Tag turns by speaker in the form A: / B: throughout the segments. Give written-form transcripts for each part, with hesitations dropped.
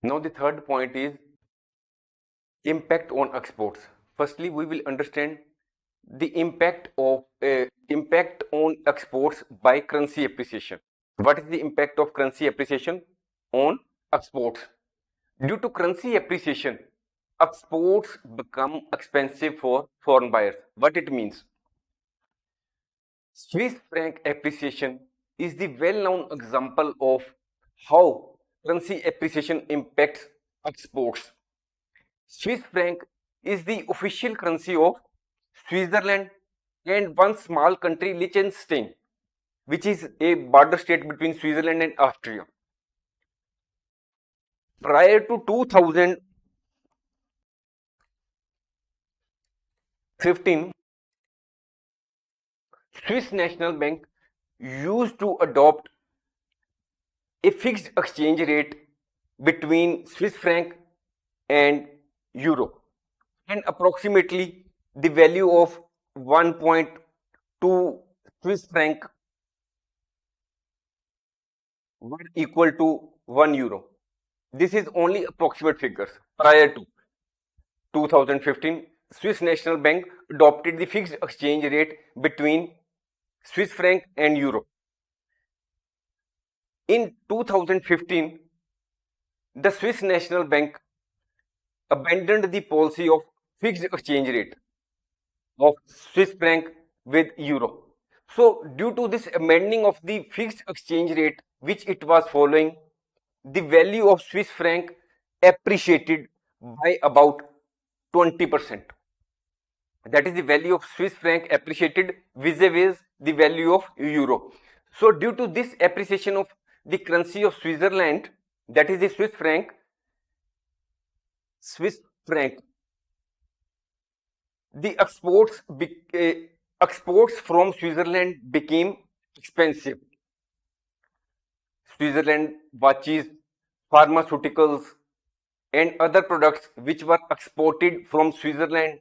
A: Now the third point is impact on exports. Firstly, we will understand the impact on exports by currency appreciation. What is the impact of currency appreciation on exports? Due to currency appreciation, exports become expensive for foreign buyers. What it means? Swiss franc appreciation is the well-known example of how currency appreciation impacts exports. Swiss franc is the official currency of Switzerland and one small country, Liechtenstein, which is a border state between Switzerland and Austria. Prior to 2015, Swiss National Bank used to adopt a fixed exchange rate between Swiss franc and euro, and approximately the value of 1.2 Swiss franc were equal to 1 euro. This is only approximate figures. Prior to 2015, Swiss National Bank adopted the fixed exchange rate between Swiss franc and euro. In 2015, the Swiss National Bank abandoned the policy of fixed exchange rate of Swiss franc with euro. So, due to this amending of the fixed exchange rate which it was following, the value of Swiss franc appreciated by about 20%. That is the value of Swiss franc appreciated vis-a-vis the value of euro. So, due to this appreciation of the currency of Switzerland, that is the Swiss franc, the exports from Switzerland became expensive. Switzerland watches, pharmaceuticals, and other products which were exported from Switzerland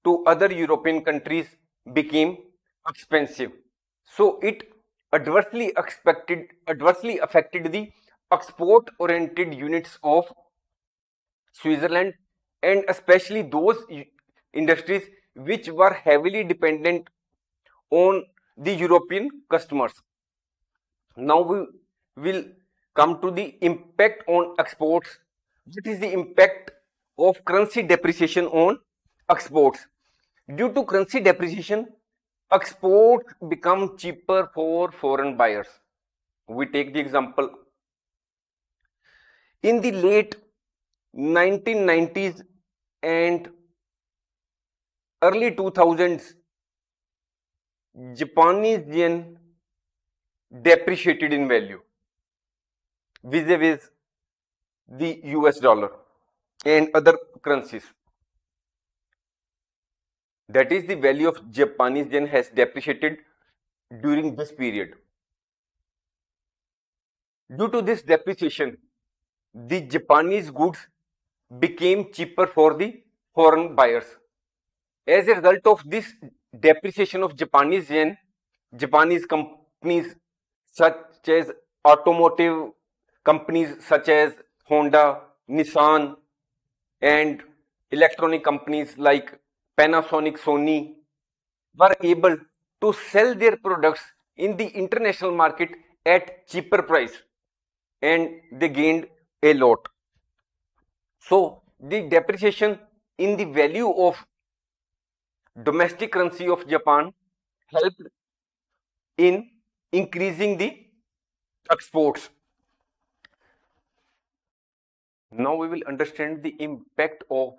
A: to other European countries became expensive. So it adversely affected the export-oriented units of Switzerland, and especially those industries which were heavily dependent on the European customers. Now we will come to the impact on exports. What is the impact of currency depreciation on exports? Due to currency depreciation, exports become cheaper for foreign buyers. We take the example. In the late 1990s and early 2000s, Japanese yen depreciated in value vis-a-vis the US dollar and other currencies. That is, the value of Japanese yen has depreciated during this period. Due to this depreciation, the Japanese goods became cheaper for the foreign buyers. As a result of this depreciation of Japanese yen, Japanese companies such as automotive companies such as Honda, Nissan, and electronic companies like Panasonic, Sony were able to sell their products in the international market at cheaper price, and they gained a lot. So the depreciation in the value of domestic currency of Japan helped in increasing the exports. Now we will understand the impact of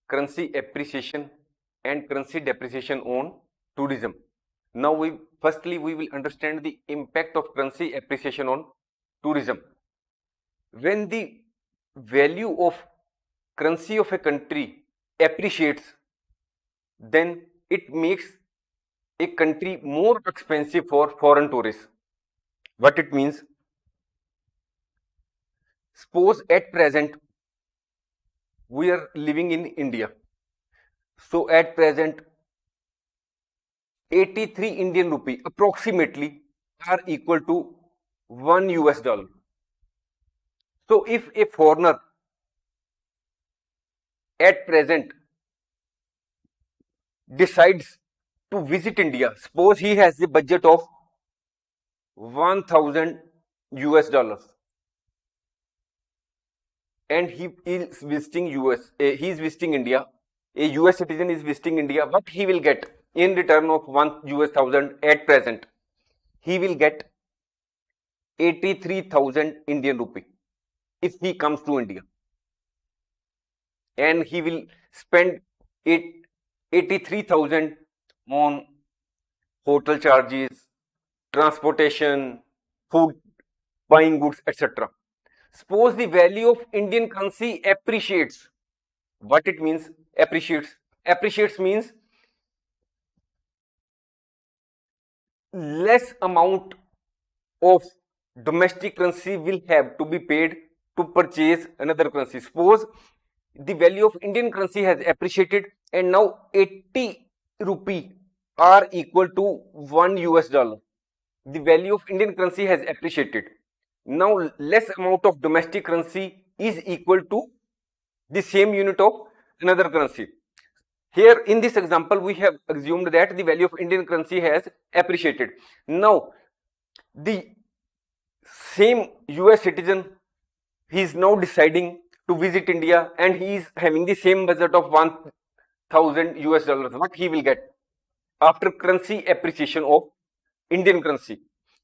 A: currency appreciation and currency depreciation on tourism. Now firstly we will understand the impact of currency appreciation on tourism. When the value of currency of a country appreciates, then it makes a country more expensive for foreign tourists. What it means? Suppose at present we are living in India. So at present 83 Indian rupee approximately are equal to 1 US dollar. So if a foreigner at present decides to visit India, suppose he has the budget of 1000 US dollars and he is visiting he is visiting India, a US citizen is visiting India, what he will get in return of 1 US thousand at present? He will get 83,000 Indian rupee if he comes to India, and he will spend 83,000 on hotel charges, transportation, food, buying goods, etc. Suppose the value of Indian currency appreciates. What it means? Appreciates. Appreciates means less amount of domestic currency will have to be paid to purchase another currency. Suppose the value of Indian currency has appreciated and now 80 rupee are equal to 1 US dollar. The value of Indian currency has appreciated. Now less amount of domestic currency is equal to the same unit of another currency. Here in this example we have assumed that the value of Indian currency has appreciated. Now the same US citizen, he is now deciding to visit India and he is having the same budget of 1000 US dollars. What he will get after currency appreciation of Indian currency?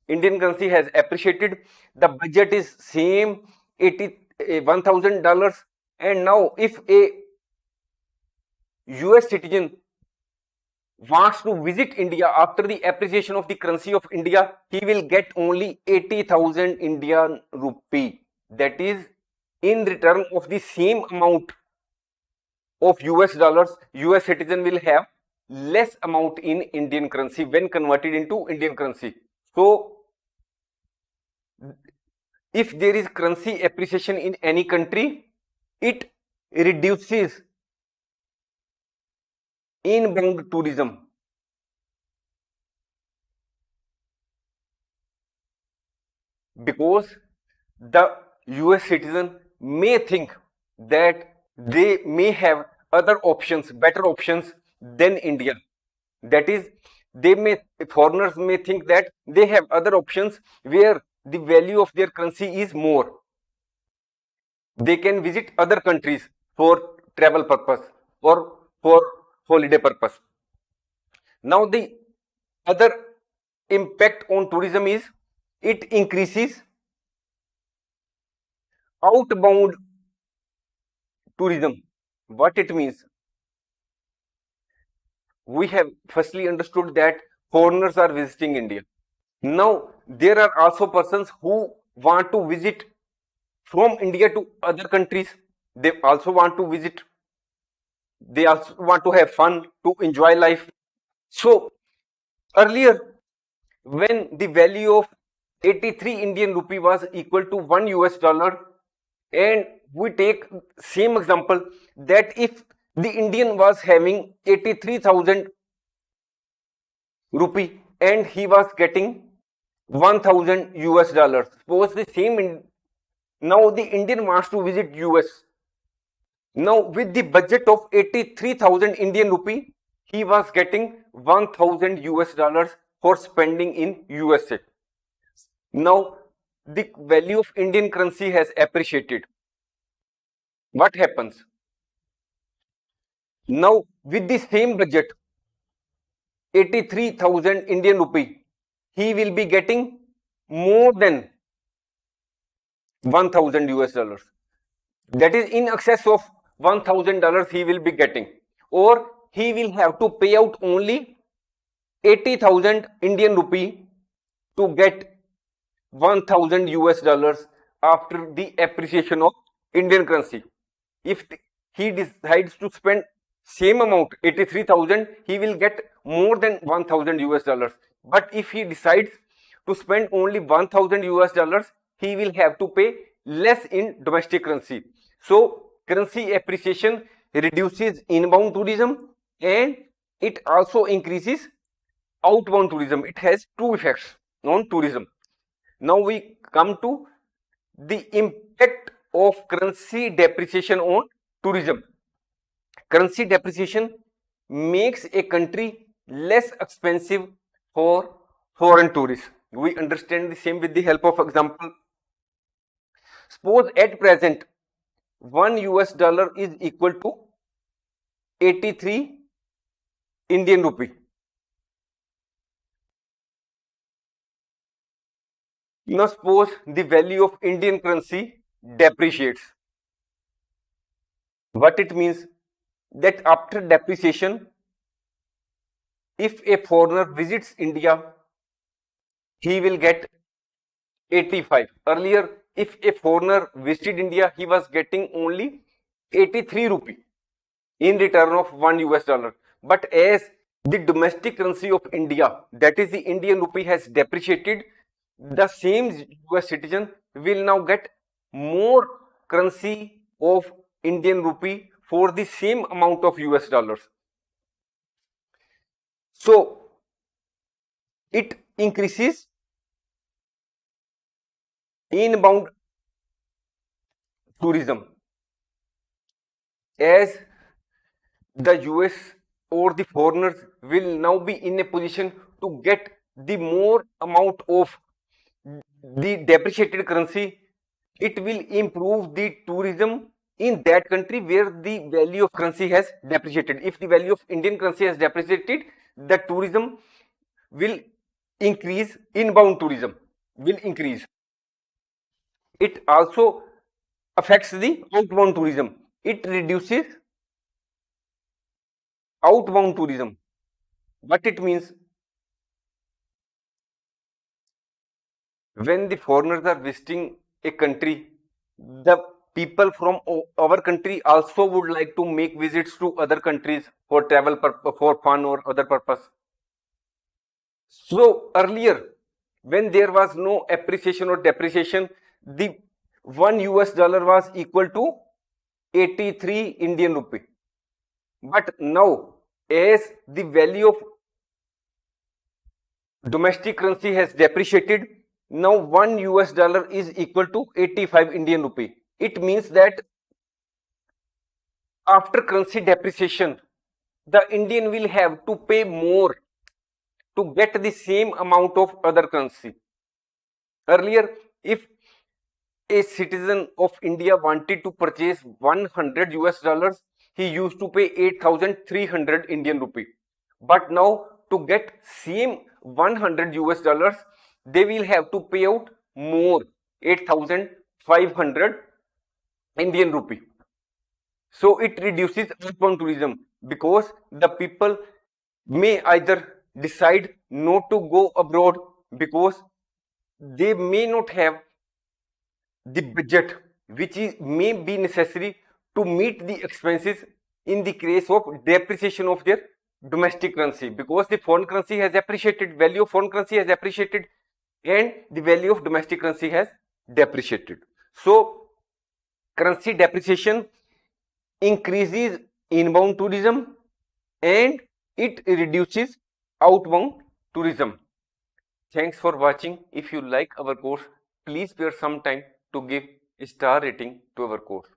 A: Indian currency has appreciated, the budget is same 1000 dollars, and now if a US citizen wants to visit India after the appreciation of the currency of India, he will get only 80,000 Indian rupee. That is, in return of the same amount of US dollars, US citizen will have less amount in Indian currency when converted into Indian currency. So, if there is currency appreciation in any country, it reduces inbound tourism. Because the US citizen may think that they may have other options, better options than India. That is, foreigners may think that they have other options where the value of their currency is more. They can visit other countries for travel purpose or for holiday purpose. Now the other impact on tourism is it increases outbound tourism. What it means? We have firstly understood that foreigners are visiting India. Now there are also persons who want to visit from India to other countries. They also want to visit. They also want to have fun, to enjoy life. So earlier, when the value of 83 Indian rupee was equal to 1 US dollar, and we take same example that if the Indian was having 83,000 rupee and he was getting 1000 US dollars. Suppose the same now the Indian wants to visit US. Now with the budget of 83,000 Indian rupee, he was getting 1000 US dollars for spending in USA. Now the value of Indian currency has appreciated. What happens? Now with the same budget, 83,000 Indian rupee, he will be getting more than 1000 US dollars. That is in excess of $1000 he will be getting, or he will have to pay out only 80,000 Indian rupee to get 1000 US dollars after the appreciation of Indian currency. If he decides to spend same amount 83,000, he will get more than 1000 US dollars. But if he decides to spend only 1000 US dollars, he will have to pay less in domestic currency. So currency appreciation reduces inbound tourism and it also increases outbound tourism. It has two effects on tourism. Now we come to the impact of currency depreciation on tourism. Currency depreciation makes a country less expensive for foreign tourists. We understand the same with the help of example. Suppose at present 1 US dollar is equal to 83 Indian rupee. Now suppose the value of Indian currency depreciates. What it means that after depreciation, if a foreigner visits India, he will get 85. Earlier, if a foreigner visited India, he was getting only 83 rupee in return of 1 US dollar. But as the domestic currency of India, that is the Indian rupee, has depreciated, the same US citizen will now get more currency of Indian rupee for the same amount of US dollars. So it increases inbound tourism as the US or the foreigners will now be in a position to get the more amount of the depreciated currency. It will improve the tourism in that country where the value of currency has depreciated. If the value of Indian currency has depreciated, the tourism will increase, inbound tourism will increase. It also affects the outbound tourism. It reduces outbound tourism. What it means, when the foreigners are visiting a country, the people from our country also would like to make visits to other countries for travel for fun or other purpose. So earlier, when there was no appreciation or depreciation, the 1 US dollar was equal to 83 Indian rupee. But now, as the value of domestic currency has depreciated, now 1 US dollar is equal to 85 Indian rupee. It means that after currency depreciation, the Indian will have to pay more to get the same amount of other currency. Earlier, if a citizen of India wanted to purchase 100 US dollars, he used to pay 8,300 Indian rupee. But now to get same 100 US dollars, they will have to pay out more, 8,500 Indian rupee. So it reduces outbound tourism because the people may either decide not to go abroad because they may not have the budget which may be necessary to meet the expenses in the case of depreciation of their domestic currency, because the foreign currency has appreciated, value of foreign currency has appreciated, and the value of domestic currency has depreciated. So currency depreciation increases inbound tourism and it reduces outbound tourism. Thanks for watching. If you like our course, please spare some time to give a star rating to our course.